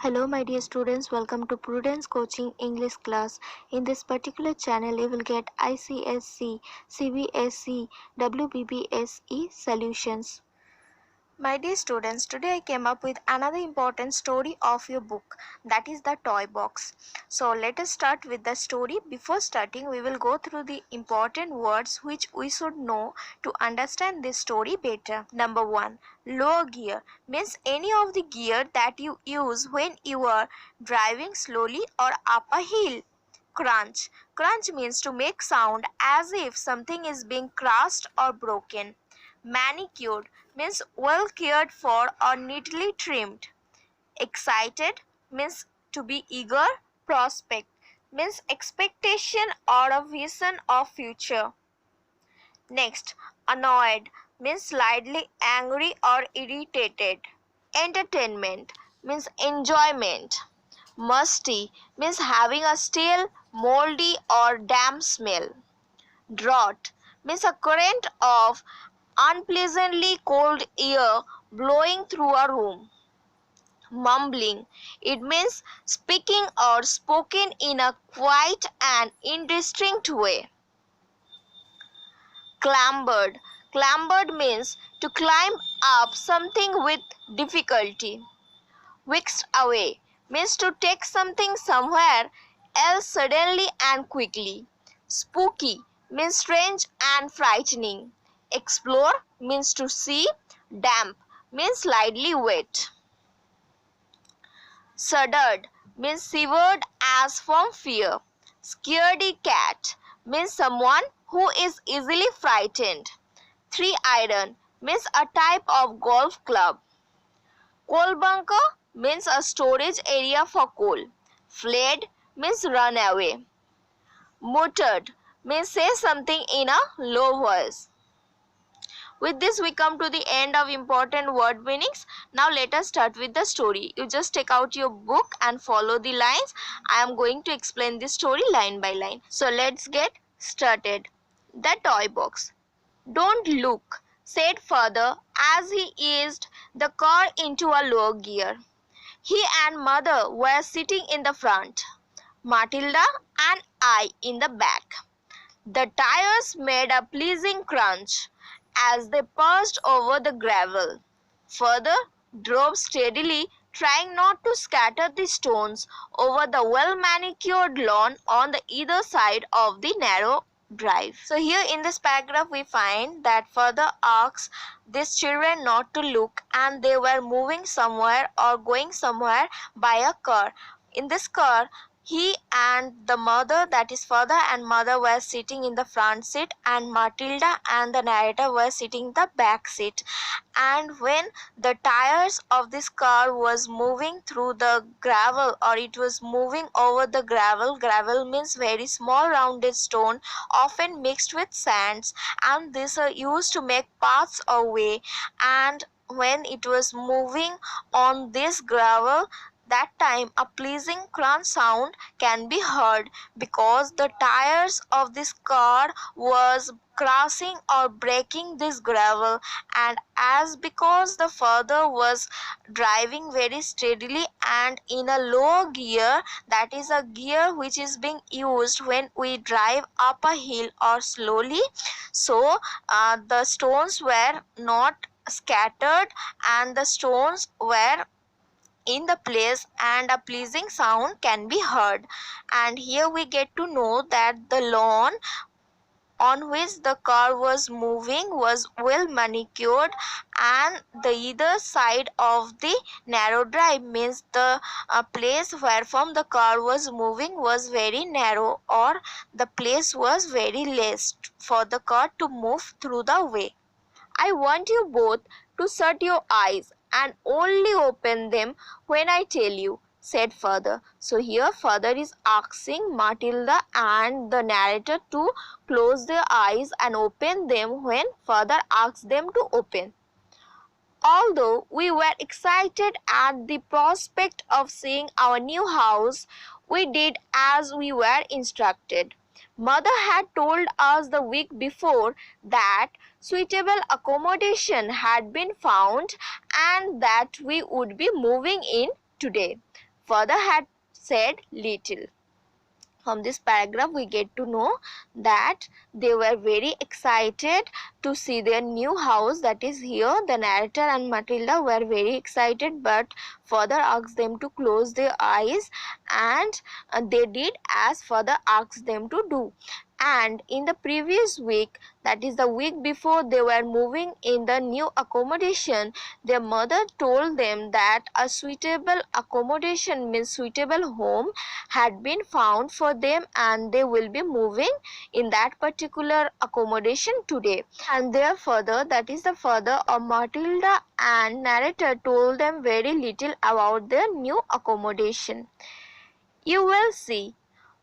Hello my dear students, welcome to Prudence Coaching English class. In this particular channel you will get ICSC, CBSE, WBBSE solutions. My dear students, today I came up with another important story of your book, that is the toy box. So let us start with the story. Before starting, we will go through the important words which we should know to understand this story better. Number 1. Low gear means any of the gear that you use when you are driving slowly or up a hill. Crunch. Crunch means to make sound as if something is being crushed or broken. Manicured means well cared for or neatly trimmed. Excited means to be eager. Prospect means expectation or a vision of future. Next, annoyed means slightly angry or irritated. Entertainment means enjoyment. Musty means having a stale, moldy or damp smell. Draught means a current of unpleasantly cold air blowing through a room. Mumbling, it means speaking or spoken in a quiet and indistinct way. Clambered. Clambered means to climb up something with difficulty. Whisked away means to take something somewhere else suddenly and quickly. Spooky means strange and frightening. Explore means to see. Damp means slightly wet. Shuddered means shivered as from fear. Scaredy cat means someone who is easily frightened. Three iron means a type of golf club. Coal bunker means a storage area for coal. Fled means run away. Muttered means say something in a low voice. With this we come to the end of important word meanings. Now let us start with the story. You just take out your book and follow the lines. I am going to explain this story line by line. So let's get started. The toy box. Don't look, said father as he eased the car into a low gear. He and mother were sitting in the front, Matilda and I in the back. The tires made a pleasing crunch as they passed over the gravel. Father drove steadily, trying not to scatter the stones over the well-manicured lawn on the either side of the narrow drive. So here in this paragraph we find that father asks these children not to look, and they were moving somewhere or going somewhere by a car. In this car, he and the mother, that is father and mother, were sitting in the front seat, and Matilda and the narrator were sitting in the back seat. And when the tires of this car was moving through the gravel, or it was moving over the gravel means very small rounded stone often mixed with sands, and these are used to make paths or way. And when it was moving on this gravel, that time a pleasing crunch sound can be heard, because the tires of this car was crossing or breaking this gravel. And as because the father was driving very steadily and in a low gear, that is a gear which is being used when we drive up a hill or slowly, so the stones were not scattered and the stones were in the place, and a pleasing sound can be heard. And here we get to know that the lawn on which the car was moving was well manicured, and the either side of the narrow drive means the place where from the car was moving was very narrow, or the place was very less for the car to move through the way. I want you both to shut your eyes and only open them when I tell you, said father. So here father is asking Matilda and the narrator to close their eyes and open them when father asks them to open. Although we were excited at the prospect of seeing our new house, we did as we were instructed. Mother had told us the week before that suitable accommodation had been found and that we would be moving in today. father had said little. From this paragraph we get to know that they were very excited to see their new house. That is, here the narrator and Matilda were very excited, but father asked them to close their eyes, and they did as father asked them to do. And in the previous week, that is the week before they were moving in the new accommodation, their mother told them that a suitable accommodation, means suitable home, had been found for them, and they will be moving in that particular accommodation today. And their father, that is the father of Matilda and narrator, told them very little about their new accommodation. "You will see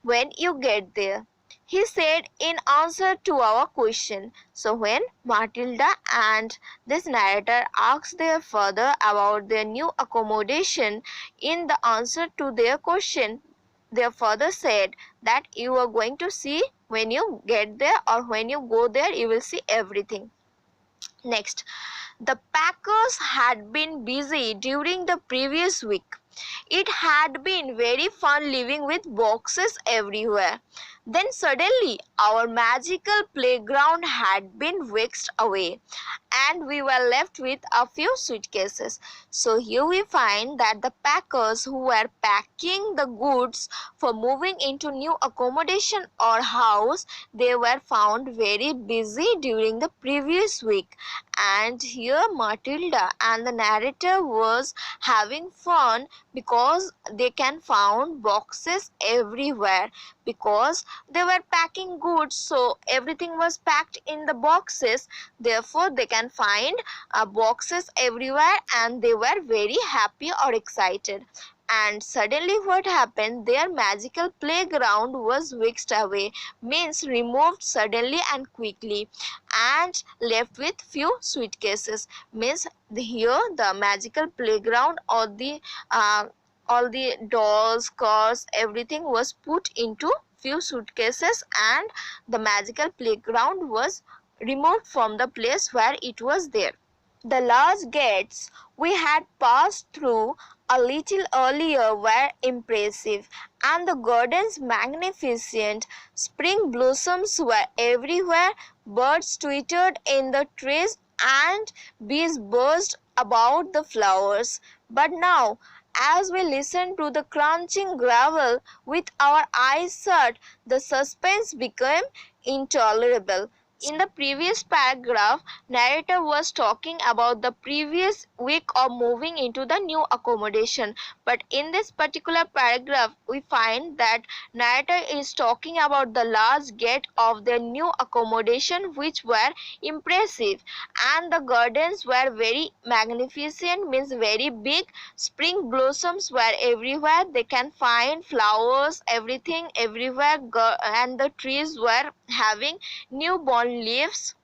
when you get there," he said in answer to our question. So when Matilda and this narrator asked their father about their new accommodation, in the answer to their question, their father said that you are going to see when you get there, or when you go there you will see everything. Next, the packers had been busy during the previous week. It had been very fun living with boxes everywhere. Then suddenly our magical playground had been whisked away, and we were left with a few suitcases. So here we find that the packers who were packing the goods for moving into new accommodation or house, they were found very busy during the previous week. And here Matilda and the narrator was having fun because they can found boxes everywhere, because they were packing goods, so everything was packed in the boxes. Therefore they can find boxes everywhere, and they were very happy or excited. And suddenly what happened? Their magical playground was whisked away, means removed suddenly and quickly, and left with few suitcases. Means here the magical playground, or the all the dolls, cars, everything was put into few suitcases, and the magical playground was removed from the place where it was there. The large gates we had passed through a little earlier were impressive, and the gardens magnificent. Spring blossoms were everywhere, birds twittered in the trees, and bees buzzed about the flowers. But now, as we listened to the crunching gravel with our eyes shut, the suspense became intolerable. In the previous paragraph, narrator was talking about the previous week of moving into the new accommodation. But in this particular paragraph, we find that narrator is talking about the large gate of their new accommodation, which were impressive, and the gardens were very magnificent, means very big. Spring blossoms were everywhere. They can find flowers, everything everywhere, and the trees were having newborn leaves,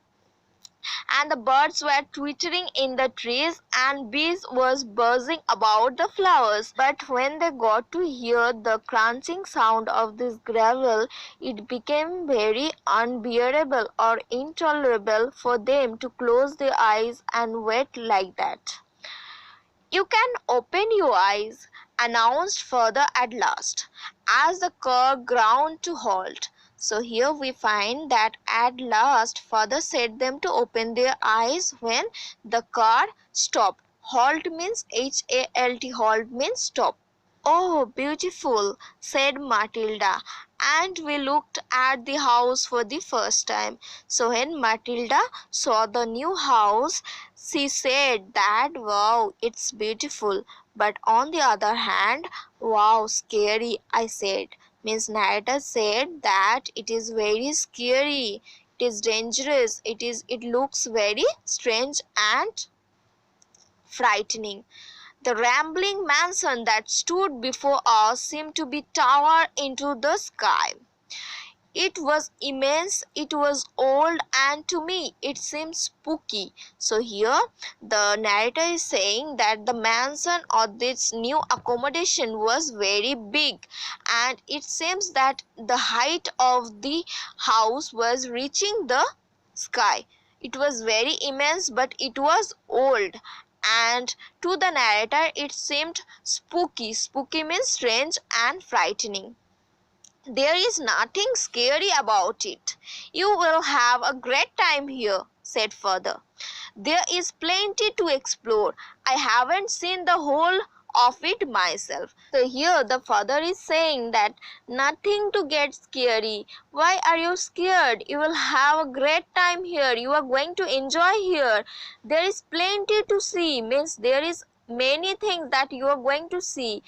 and the birds were twittering in the trees, and bees was buzzing about the flowers. But when they got to hear the crunching sound of this gravel, it became very unbearable or intolerable for them to close their eyes and wait like that. "You can open your eyes," announced father at last, as the car ground to halt. So here we find that at last father said them to open their eyes when the car stopped. Halt means HALT, halt means stop. "Oh, beautiful," said Matilda, and we looked at the house for the first time. So when Matilda saw the new house, she said that, "Wow, it's beautiful." But on the other hand, "Wow, scary," I said. Means narrator said that it is very scary, it is dangerous, it looks very strange and frightening. The rambling mansion that stood before us seemed to be tower into the sky. It was immense, it was old, and to me it seemed spooky. So here the narrator is saying that the mansion or this new accommodation was very big, and it seems that the height of the house was reaching the sky. It was very immense, but it was old, and to the narrator it seemed spooky. Spooky means strange and frightening. There is nothing scary about it. You will have a great time here, said father. There is plenty to explore. I haven't seen the whole of it myself. So here the father is saying that nothing to get scary. Why are you scared? You will have a great time here. You are going to enjoy here. There is plenty to see. Means there is many things that you are going to see,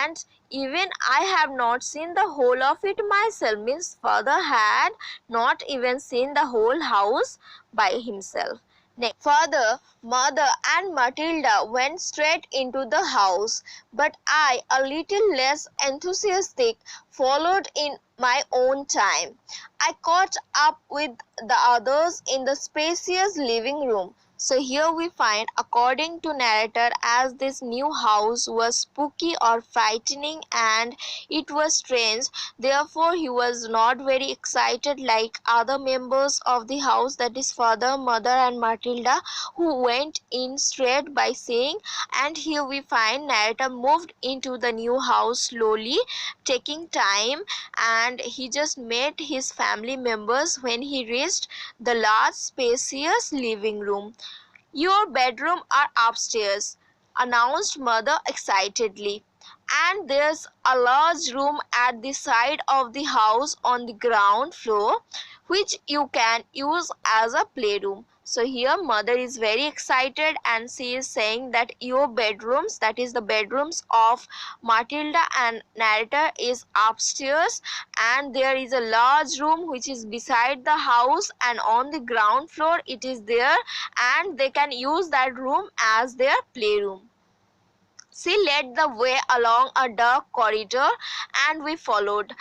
and even I have not seen the whole of it myself. Means father had not even seen the whole house by himself. Next, father, mother and Matilda went straight into the house, but I, a little less enthusiastic, followed in my own time. I caught up with the others in the spacious living room. So here we find, according to narrator, as this new house was spooky or frightening and it was strange, therefore he was not very excited like other members of the house, that is father, mother and Matilda, who went in straight by saying. And here we find narrator moved into the new house slowly, taking time, and he just met his family members when he reached the large spacious living room. Your bedroom are upstairs, announced mother excitedly. And there's a large room at the side of the house on the ground floor, which you can use as a playroom. So here mother is very excited and she is saying that your bedrooms, that is the bedrooms of Matilda and narrator, is upstairs, and there is a large room which is beside the house, and on the ground floor it is there, and they can use that room as their playroom. She led the way along a dark corridor and we followed.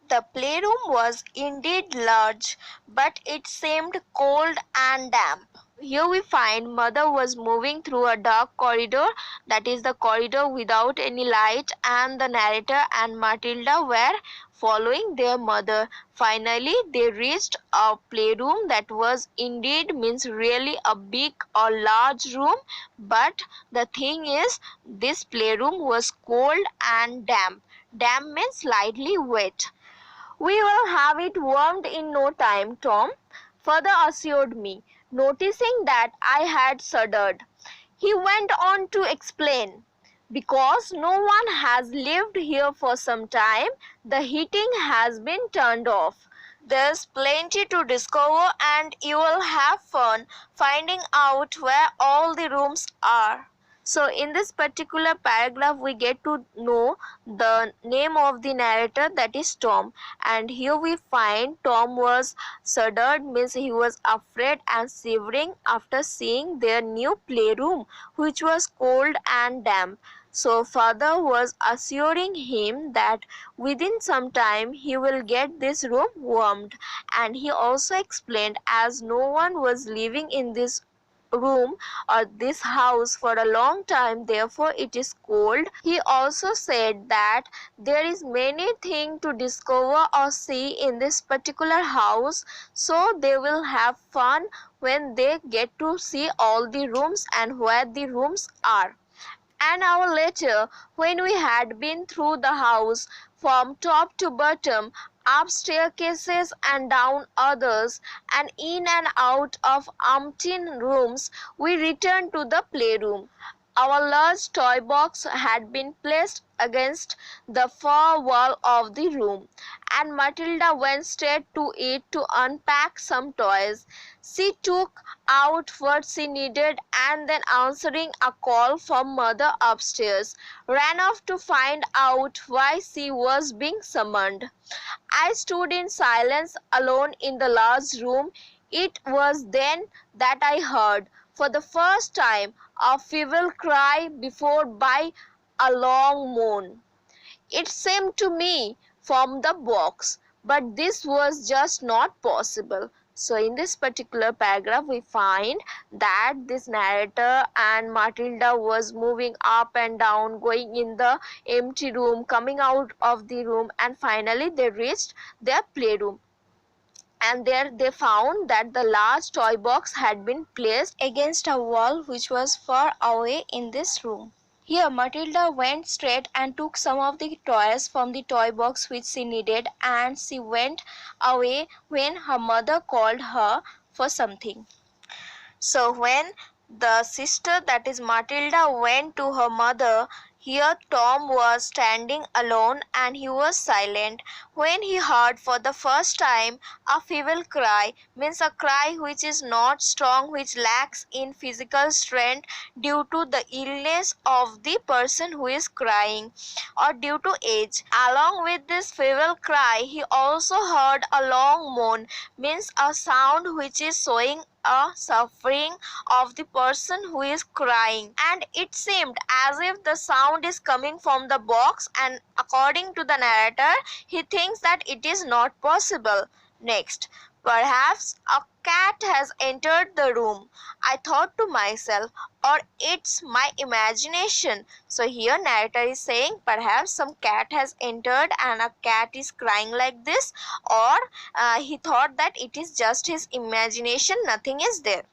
The playroom was indeed large, but it seemed cold and damp. Here we find mother was moving through a dark corridor, that is the corridor without any light, and the narrator and Matilda were following their mother. Finally, they reached a playroom that was indeed, means really a big or large room, but the thing is, this playroom was cold and damp. Damp means slightly wet. We will have it warmed in no time, Tom, further assured me, noticing that I had shuddered. He went on to explain, because no one has lived here for some time, the heating has been turned off. There's plenty to discover and you will have fun finding out where all the rooms are. So in this particular paragraph we get to know the name of the narrator, that is Tom, and here we find Tom was shuddered, means he was afraid and shivering after seeing their new playroom, which was cold and damp. So father was assuring him that within some time he will get this room warmed, and he also explained, as no one was living in this room or this house for a long time, therefore it is cold. He also said that there is many things to discover or see in this particular house, so they will have fun when they get to see all the rooms and where the rooms are. An hour later, when we had been through the house from top to bottom, up staircases and down others, and in and out of umpteen rooms, we returned to the playroom. Our large toy box had been placed against the far wall of the room, and Matilda went straight to it to unpack some toys. She took out what she needed and then, answering a call from mother upstairs, ran off to find out why she was being summoned. I stood in silence alone in the large room. It was then that I heard, for the first time, a feeble cry followed by a long moan. It seemed to me from the box, but this was just not possible. So in this particular paragraph we find that this narrator and Matilda was moving up and down, going in the empty room, coming out of the room, and finally they reached their playroom. and there they found that the large toy box had been placed against a wall which was far away in this room. Here Matilda went straight and took some of the toys from the toy box which she needed, and she went away when her mother called her for something. So when the sister, that is Matilda, went to her mother, here Tom was standing alone and he was silent. When he heard for the first time a feeble cry, means a cry which is not strong, which lacks in physical strength due to the illness of the person who is crying or due to age. Along with this feeble cry, he also heard a long moan, means a sound which is showing a suffering of the person who is crying, and it seemed as if the sound is coming from the box, and according to the narrator he thinks that it is not possible. Next, perhaps a cat has entered the room, I thought to myself, or it's my imagination. So here narrator is saying perhaps some cat has entered and a cat is crying like this, or he thought that it is just his imagination, nothing is there.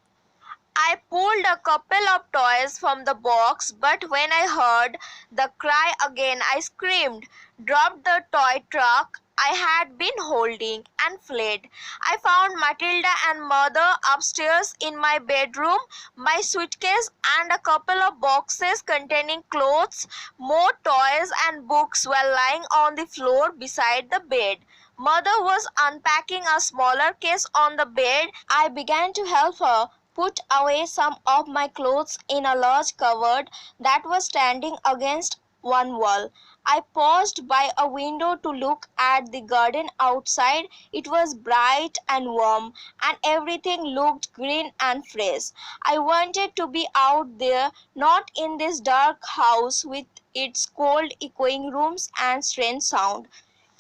I pulled a couple of toys from the box, but when I heard the cry again, I screamed, dropped the toy truck I had been holding, and fled. I found Matilda and mother upstairs in my bedroom. My suitcase and a couple of boxes containing clothes, more toys, and books were lying on the floor beside the bed. Mother was unpacking a smaller case on the bed. I began to help her put away some of my clothes in a large cupboard that was standing against one wall. I paused by a window to look at the garden outside. It was bright and warm, and everything looked green and fresh. I wanted to be out there, not in this dark house with its cold echoing rooms and strange sound.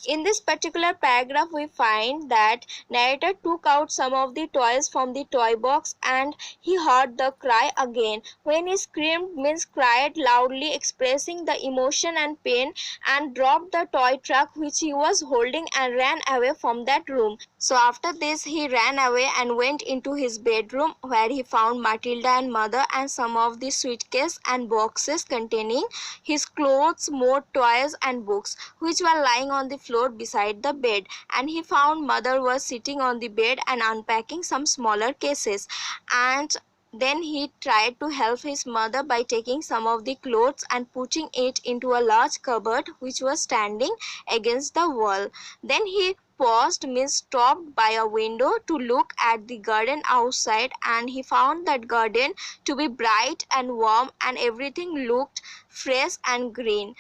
In this particular paragraph, we find that narrator took out some of the toys from the toy box and he heard the cry again. When he screamed, means cried loudly, expressing the emotion and pain, and dropped the toy truck which he was holding and ran away from that room. So after this, he ran away and went into his bedroom, where he found Matilda and mother and some of the suitcase and boxes containing his clothes, more toys and books, which were lying on the floor beside the bed, and he found mother was sitting on the bed and unpacking some smaller cases, and then he tried to help his mother by taking some of the clothes and putting it into a large cupboard which was standing against the wall. Then he paused, means stopped by a window to look at the garden outside, and he found that garden to be bright and warm and everything looked fresh and green.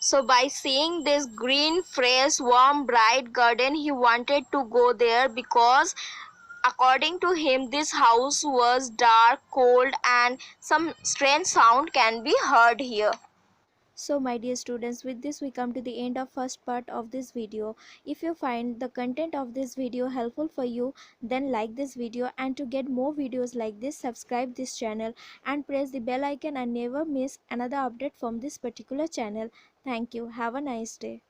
So by seeing this green, fresh, warm, bright garden, he wanted to go there because according to him this house was dark, cold, and some strange sound can be heard here. So my dear students, with this we come to the end of first part of this video. If you find the content of this video helpful for you, then like this video, and to get more videos like this, subscribe this channel and press the bell icon and never miss another update from this particular channel. Thank you. Have a nice day.